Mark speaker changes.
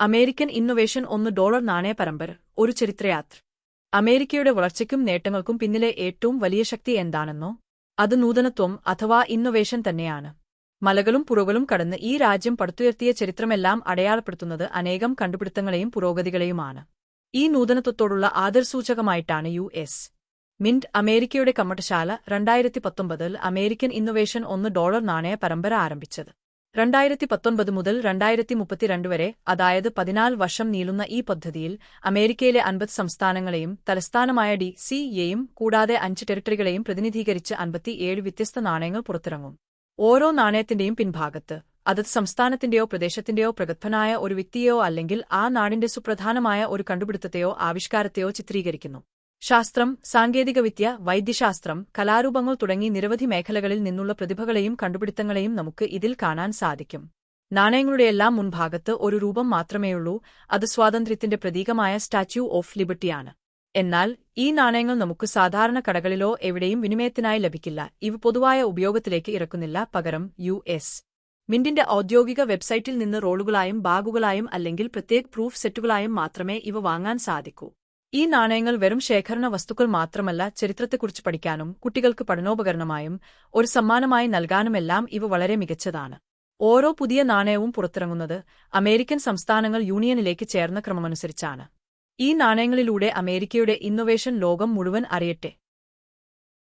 Speaker 1: American innovation $1 നാണയ പരമ്പര ഒരു ചരിത്രയാത്ര. അമേരിക്കയുടെ വളർച്ചയ്ക്കും നേട്ടങ്ങൾക്കും പിന്നിലെ ഏറ്റവും വലിയ ശക്തി എന്താണെന്നോ? അത് നൂതനത്വം അഥവാ ഇന്നൊവേഷൻ തന്നെയാണ്. മലകളും പുറകളും കടന്ന് ഈ രാജ്യം പടുത്തുയർത്തിയ ചരിത്രമെല്ലാം അടയാളപ്പെടുത്തുന്നത് അനേകം കണ്ടുപിടുത്തങ്ങളെയും പുരോഗതികളെയുമാണ്. ഈ നൂതനത്വത്തോടുള്ള ആദരസൂചകമായിട്ടാണ് യു.എസ്. മിന്റ് അമേരിക്കയുടെ കമ്മട്ടശാല 2019 അമേരിക്കൻ ഇന്നൊവേഷൻ $1 നാണയ പരമ്പര ആരംഭിച്ചത്. 2019 മുതൽ 2032 വരെ, അതായത് 14 വർഷം നീളുന്ന ഈ പദ്ധതിയിൽ അമേരിക്കയിലെ 50 സംസ്ഥാനങ്ങളെയും തലസ്ഥാനമായ ഡി.സി.യെയും കൂടാതെ 5 ടെറിട്ടറികളെയും പ്രതിനിധീകരിച്ച് 57 വ്യത്യസ്ത നാണയങ്ങൾ പുറത്തിറങ്ങും. ഓരോ നാണയത്തിന്റെയും പിൻഭാഗത്ത് അതത് സംസ്ഥാനത്തിന്റെയോ പ്രദേശത്തിന്റെയോ പ്രഗത്ഭനായ ഒരു വ്യക്തിയെയോ അല്ലെങ്കിൽ ആ നാടിന്റെ സുപ്രധാനമായ ഒരു കണ്ടുപിടുത്തത്തെയോ ആവിഷ്കാരത്തെയോ ചിത്രീകരിക്കുന്നു. ശാസ്ത്രം, സാങ്കേതികവിദ്യ, വൈദ്യശാസ്ത്രം, കലാരൂപങ്ങൾ തുടങ്ങി നിരവധി മേഖലകളിൽ നിന്നുള്ള പ്രതിഭകളെയും കണ്ടുപിടുത്തങ്ങളെയും നമുക്ക് ഇതിൽ കാണാൻ സാധിക്കും. നാണയങ്ങളുടെയെല്ലാം മുൻഭാഗത്ത് ഒരു രൂപം മാത്രമേയുള്ളൂ, അത് സ്വാതന്ത്ര്യത്തിന്റെ പ്രതീകമായ സ്റ്റാച്യൂ ഓഫ് ലിബർട്ടിയാണ്. എന്നാൽ ഈ നാണയങ്ങൾ നമുക്ക് സാധാരണ കടകളിലോ എവിടെയും വിനിമയത്തിനായി ലഭിക്കില്ല. ഇവ പൊതുവായ ഉപയോഗത്തിലേക്ക് ഇറക്കുന്നില്ല. പകരം യു.എസ്. മിന്റിന്റെ ഔദ്യോഗിക വെബ്സൈറ്റിൽ നിന്ന് റോളുകളായും ബാഗുകളായും അല്ലെങ്കിൽ പ്രത്യേക പ്രൂഫ് സെറ്റുകളായും മാത്രമേ ഇവ വാങ്ങാൻ സാധിക്കൂ. ഈ നാണയങ്ങൾ വെറും ശേഖരണ വസ്തുക്കൾ മാത്രമല്ല, ചരിത്രത്തെക്കുറിച്ച് പഠിക്കാനും കുട്ടികൾക്ക് പഠനോപകരണമായും ഒരു സമ്മാനമായി നൽകാനുമെല്ലാം ഇവ വളരെ മികച്ചതാണ്. ഓരോ പുതിയ നാണയവും പുറത്തിറങ്ങുന്നത് അമേരിക്കൻ സംസ്ഥാനങ്ങൾ യൂണിയനിലേക്ക് ചേർന്ന ക്രമമനുസരിച്ചാണ്. ഈ നാണയങ്ങളിലൂടെ അമേരിക്കയുടെ ഇന്നൊവേഷൻ ലോകം മുഴുവൻ അറിയട്ടെ.